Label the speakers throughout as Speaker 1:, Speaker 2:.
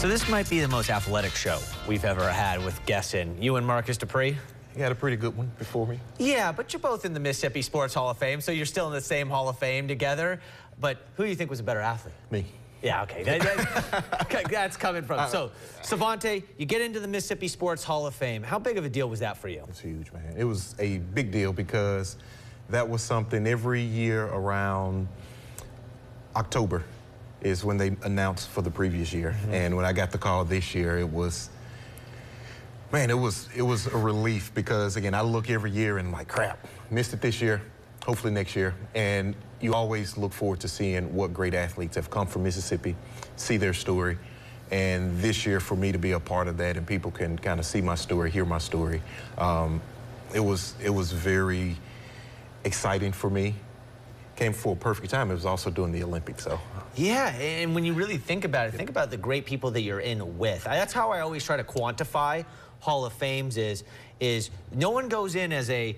Speaker 1: So this might be the most athletic show we've ever had with guests in. You and Marcus Dupree?
Speaker 2: You had a pretty good one before me.
Speaker 1: Yeah, but you're both in the Mississippi Sports Hall of Fame, so you're still in the same Hall of Fame together. But who do you think was a better athlete?
Speaker 2: Me.
Speaker 1: Yeah, okay. That's coming from. So, Savante, you get into the Mississippi Sports Hall of Fame. How big of a deal was that for you?
Speaker 2: It's huge, man. It was a big deal because that was something every year around October is when they announced for the previous year. Mm-hmm. And when I got the call this year, it was, man, it was a relief because, again, I look every year and I'm like, crap, missed it this year, hopefully next year. And you always look forward to seeing what great athletes have come from Mississippi, see their story. And this year, for me to be a part of that and people can kind of see my story, hear my story, it was very exciting for me. Came for a perfect time. It was also doing the Olympics, so.
Speaker 1: Yeah, and when you really think about it, think about the great people that you're in with. That's how I always try to quantify Hall of Fames is no one goes in as a,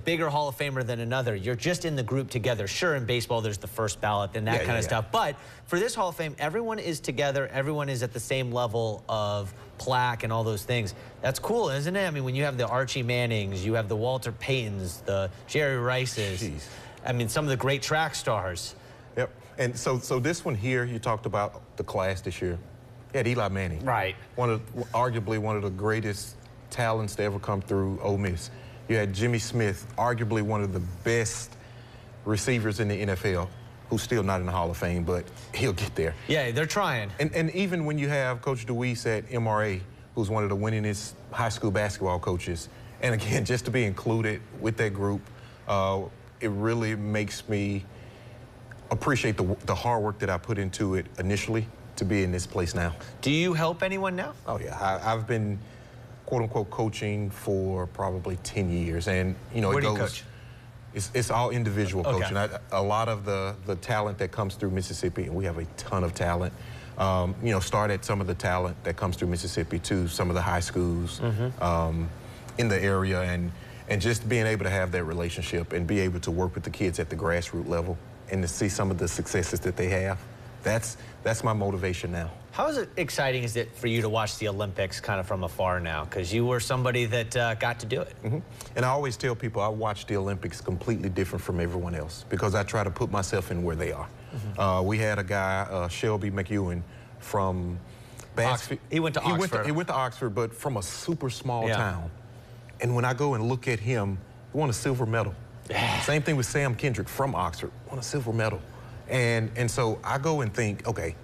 Speaker 1: bigger Hall of Famer than another. You're just in the group together. Sure, in baseball, there's the first ballot and that kind of stuff. But for this Hall of Fame, everyone is together. Everyone is at the same level of plaque and all those things. That's cool, isn't it? I mean, when you have the Archie Mannings, you have the Walter Paytons, the Jerry Rices. Jeez. I mean, some of the great track stars.
Speaker 2: Yep. And so this one here, you talked about the class this year. You had Eli Manning.
Speaker 1: Right.
Speaker 2: Arguably one of the greatest talents to ever come through Ole Miss. You had Jimmy Smith, arguably one of the best receivers in the NFL, who's still not in the Hall of Fame, but he'll get there.
Speaker 1: Yeah, they're trying.
Speaker 2: And even when you have Coach DeWeese at MRA, who's one of the winningest high school basketball coaches, and again, just to be included with that group, it really makes me appreciate the hard work that I put into it initially to be in this place now.
Speaker 1: Do you help anyone now?
Speaker 2: Oh, yeah. I've been, quote-unquote, coaching for probably 10 years. And,
Speaker 1: Where do you coach?
Speaker 2: It's all individual coaching. A lot of the talent that comes through Mississippi, and we have a ton of talent, start at some of the talent that comes through Mississippi to some of the high schools in the area. And just being able to have that relationship and be able to work with the kids at the grassroots level and to see some of the successes that they have, that's my motivation now.
Speaker 1: How exciting is it for you to watch the Olympics kind of from afar now? Because you were somebody that got to do it.
Speaker 2: Mm-hmm. And I always tell people I watch the Olympics completely different from everyone else because I try to put myself in where they are. Mm-hmm. We had a guy, Shelby McEwen, from Bassfield.
Speaker 1: He went to Oxford.
Speaker 2: He went to Oxford, but from a super small town. And when I go and look at him, he won a silver medal. Same thing with Sam Kendrick from Oxford, won a silver medal. And so I go and think, okay,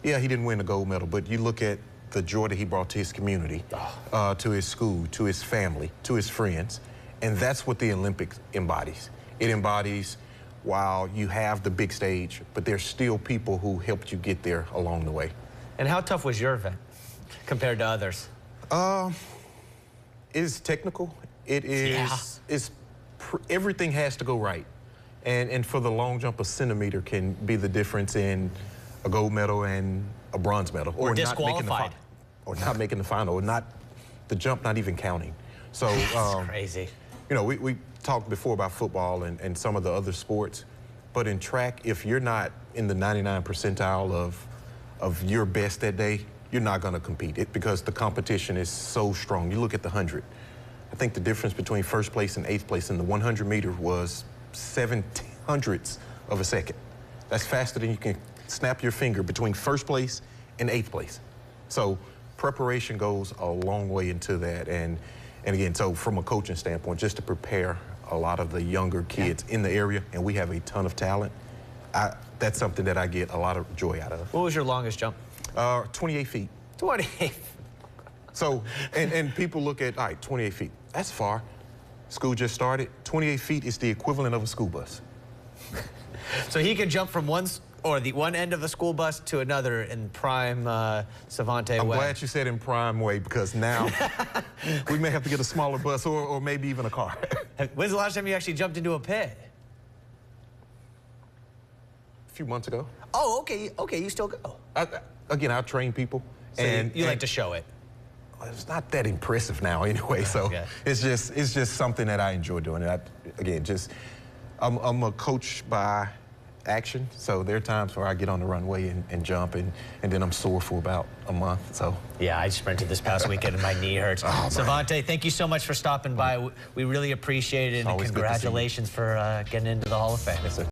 Speaker 2: yeah, he didn't win a gold medal, but you look at the joy that he brought to his community, to his school, to his family, to his friends. And that's what the Olympics embodies. It embodies, while you have the big stage, but there's still people who helped you get there along the way.
Speaker 1: And how tough was your event compared to others?
Speaker 2: It is technical. It is, everything has to go right. And for the long jump, a centimeter can be the difference in a gold medal and a bronze medal.
Speaker 1: Or disqualified.
Speaker 2: Not making the final, or not the jump not even counting. So
Speaker 1: that's crazy.
Speaker 2: We talked before about football and some of the other sports, but in track, if you're not in the 99 percentile of your best that day, you're not going to compete because the competition is so strong. You look at the 100. I think the difference between first place and eighth place in the 100 meter was 0.7 of a second. That's faster than you can snap your finger between first place and eighth place. So preparation goes a long way into that. And again, so from a coaching standpoint, just to prepare a lot of the younger kids in the area, and we have a ton of talent, that's something that I get a lot of joy out of.
Speaker 1: What was your longest jump?
Speaker 2: 28 feet.
Speaker 1: 28.
Speaker 2: So, and people look at, all right, 28 feet, that's far. School just started. 28 feet is the equivalent of a school bus.
Speaker 1: So he can jump from the one end of the school bus to another in prime Savante way.
Speaker 2: I'm glad you said in prime way because now we may have to get a smaller bus or maybe even a car.
Speaker 1: When's the last time you actually jumped into a pit?
Speaker 2: A few months ago.
Speaker 1: Oh, okay, you still go.
Speaker 2: Again, I train people.
Speaker 1: So you like to show it.
Speaker 2: It's not that impressive now anyway, so it's just something that I enjoy doing. And again, I'm a coach by action. So there are times where I get on the runway and jump, and then I'm sore for about a month. So
Speaker 1: yeah, I sprinted this past weekend and my knee hurts. Savante, thank you so much for stopping by. We really appreciate it, and congratulations for getting into the Hall of Fame.
Speaker 2: Yes, sir.